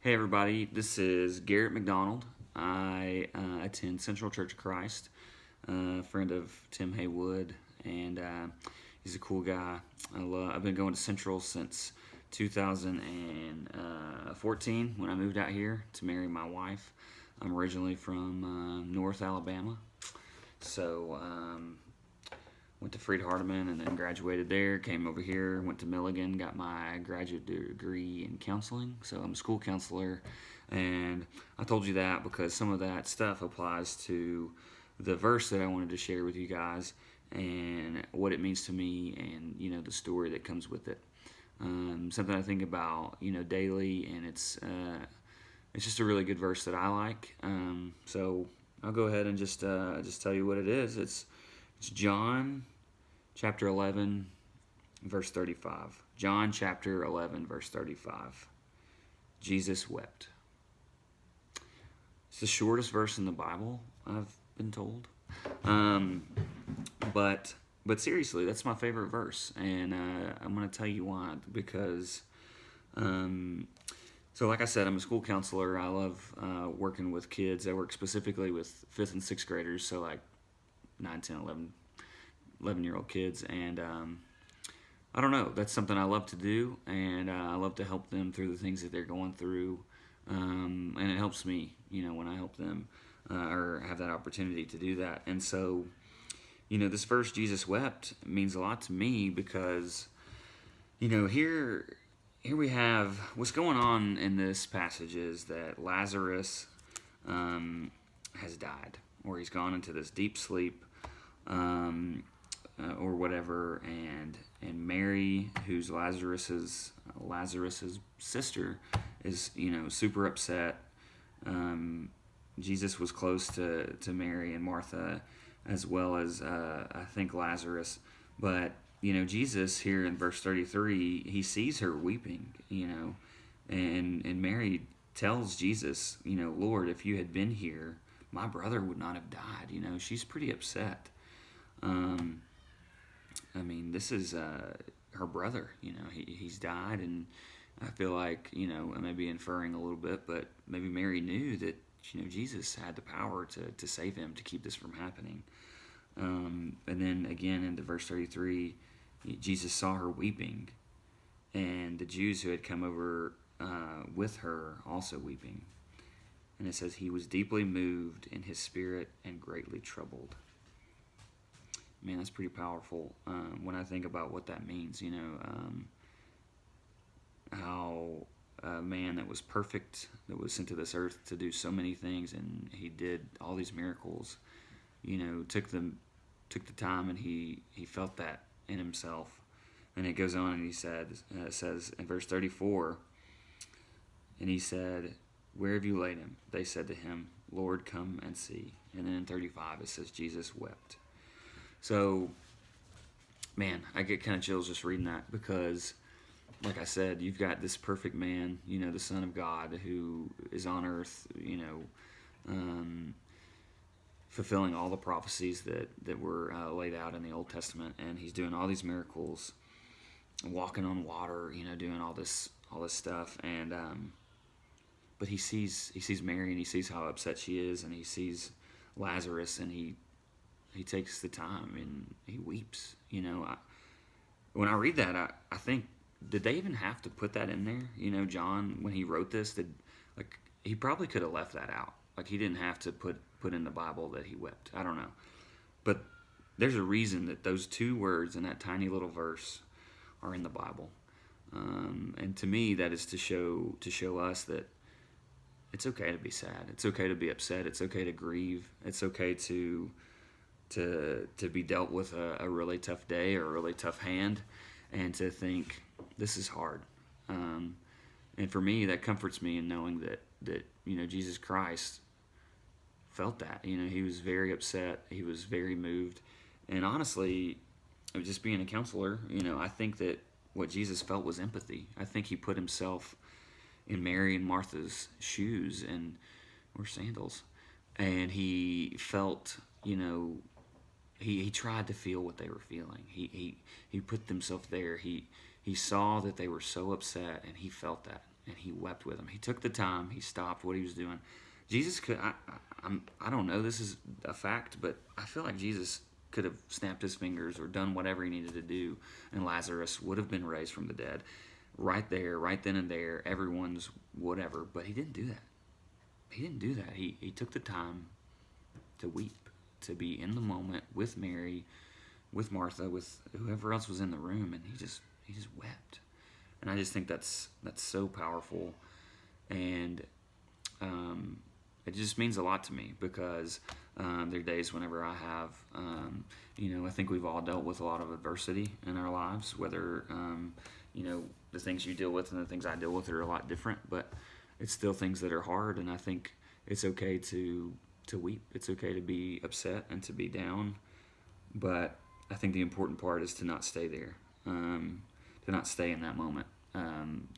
Hey everybody, this is Garrett McDonald. I attend Central Church of Christ, friend of Tim Haywood, and he's a cool guy. I've been going to Central since 2014 when I moved out here to marry my wife. I'm originally from North Alabama, so went to Freed Hardeman and then graduated there. Came over here, went to Milligan, got my graduate degree in counseling. So I'm a school counselor, and I told you that because some of that stuff applies to the verse that I wanted to share with you guys and what it means to me, and the story that comes with it. Something I think about daily, and it's just a really good verse that I like. So I'll go ahead and just tell you what it is. It's John chapter 11, verse 35. John chapter 11, verse 35. Jesus wept. It's the shortest verse in the Bible, I've been told. But seriously, that's my favorite verse, and I'm going to tell you why. Because, so like I said, I'm a school counselor. I love working with kids. I work specifically with 5th and 6th graders, so like 9, 10, 11-year-old kids, and I don't know, that's something I love to do, and I love to help them through the things that they're going through, and it helps me when I help them or have that opportunity to do that. And so this verse, Jesus wept, means a lot to me because here we have what's going on in this passage is that Lazarus has died, or he's gone into this deep sleep, or whatever, and Mary, who's Lazarus's sister, is super upset. Jesus was close to Mary and Martha, as well as I think Lazarus, but Jesus here in verse 33, he sees her weeping, and Mary tells Jesus, Lord, if you had been here, my brother would not have died. She's pretty upset. I mean, this is her brother. He's died, and I feel like I may be inferring a little bit, but maybe Mary knew that Jesus had the power to save him, to keep this from happening. And then again into verse 33, Jesus saw her weeping, and the Jews who had come over with her also weeping. And it says he was deeply moved in his spirit and greatly troubled. Man, that's pretty powerful when I think about what that means. How a man that was perfect, that was sent to this earth to do so many things, and he did all these miracles. Took the time, and he felt that in himself. And it goes on, and he says in verse 34, and he said, "Where have you laid him?" They said to him, "Lord, come and see." And then in 35 it says Jesus wept. So, man, I get kind of chills just reading that because, like I said, you've got this perfect man, the Son of God, who is on earth, fulfilling all the prophecies that were laid out in the Old Testament, and he's doing all these miracles, walking on water, doing all this stuff, and but he sees Mary, and he sees how upset she is, and he sees Lazarus, and he takes the time and he weeps. When I read that, I think, did they even have to put that in there? John, when he wrote this, he probably could have left that out. Like, he didn't have to put in the Bible that he wept. I don't know, but there's a reason that those two words in that tiny little verse are in the Bible, and to me, that is to show us that it's okay to be sad. It's okay to be upset. It's okay to grieve. It's okay to be dealt with a really tough day or a really tough hand, and to think this is hard. And for me, that comforts me in knowing that Jesus Christ felt that. He was very upset. He was very moved. And honestly, just being a counselor, I think that what Jesus felt was empathy. I think he put himself in Mary and Martha's shoes or sandals, and he felt, he tried to feel what they were feeling. He put himself there. He saw that they were so upset, and he felt that, and he wept with him. He took the time. He stopped what he was doing. Jesus could. I don't know. This is a fact, but I feel like Jesus could have snapped his fingers or done whatever he needed to do, and Lazarus would have been raised from the dead, right there, right then and there. Everyone's whatever, but he didn't do that. He didn't do that. He took the time to weep, to be in the moment with Mary, with Martha, with whoever else was in the room, and he just wept. And I just think that's so powerful, and it just means a lot to me because there are days whenever I have, I think we've all dealt with a lot of adversity in our lives, whether, the things you deal with and the things I deal with are a lot different, but it's still things that are hard, and I think it's okay to weep. It's okay to be upset and to be down, but I think the important part is to not stay there, to not stay in that moment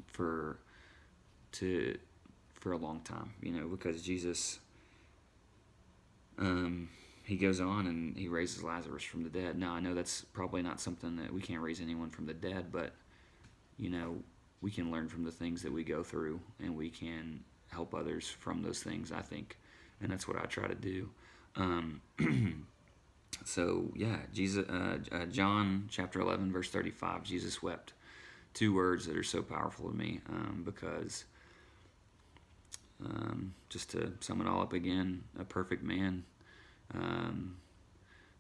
for a long time, because Jesus, he goes on and he raises Lazarus from the dead. Now, I know that's probably not something that we can't raise anyone from the dead, but, we can learn from the things that we go through, and we can help others from those things, I think, and that's what I try to do. So, yeah, Jesus, John chapter 11, verse 35, Jesus wept. 2 words that are so powerful to me because, just to sum it all up again, a perfect man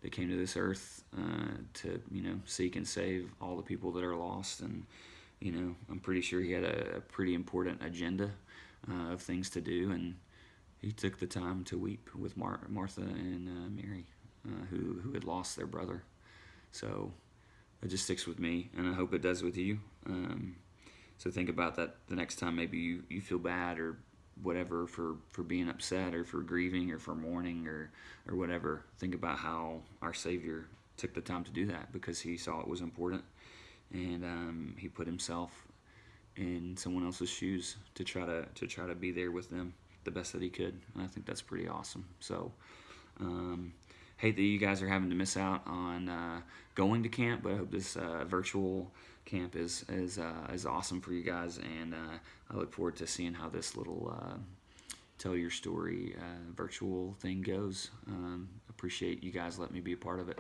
that came to this earth to, seek and save all the people that are lost. And, I'm pretty sure he had a pretty important agenda of things to do. And he took the time to weep with Martha and Mary, who had lost their brother. So it just sticks with me, and I hope it does with you. So think about that the next time maybe you feel bad or whatever for being upset or for grieving or for mourning or whatever. Think about how our Savior took the time to do that because he saw it was important, and he put himself in someone else's shoes to try to be there with them the best that he could. And I think that's pretty awesome. So hate that you guys are having to miss out on going to camp, but I hope this virtual camp is awesome for you guys, and I look forward to seeing how this little tell your story virtual thing goes. Appreciate you guys letting me be a part of it.